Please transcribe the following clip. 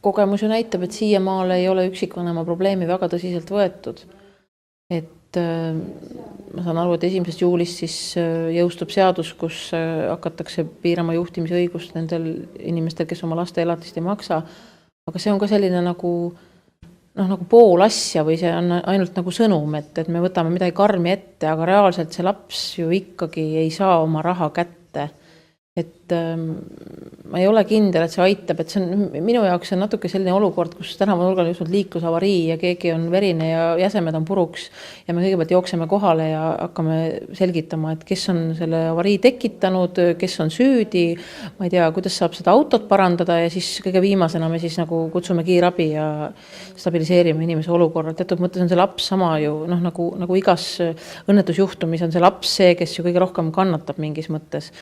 kogemus ju näitab, et siiamaale ei ole üksikvanema probleemi väga tõsiselt võetud. Et ma saan aru, et 1. juulist siis jõustub seadus, kus hakatakse piirama juhtimisõigust nendel inimestel, kes oma laste elatist ei maksa. Aga see on ka selline nagu pool asja või see on ainult nagu sõnum, et me võtame midagi karmi ette, aga reaalselt see laps ju ikkagi ei saa oma raha kätte. Et ma ei ole kindel, et see aitab, et see on, minu jaoks on natuke selline olukord, kus tänavanurgal on just liiklusavarii ja keegi on verine ja jäsemed on puruks ja me kõigepealt jookseme kohale ja hakkame selgitama, et kes on selle avarii tekitanud, kes on süüdi, ma ei tea, kuidas saab seda autot parandada ja siis kõige viimasena me siis nagu kutsume kiirabi ja stabiliseerime inimese olukorra. Teatud mõttes on see laps sama ju, nagu igas õnnetusjuhtumis on see laps see, kes ju kõige rohkem kannatab mingis mõttes.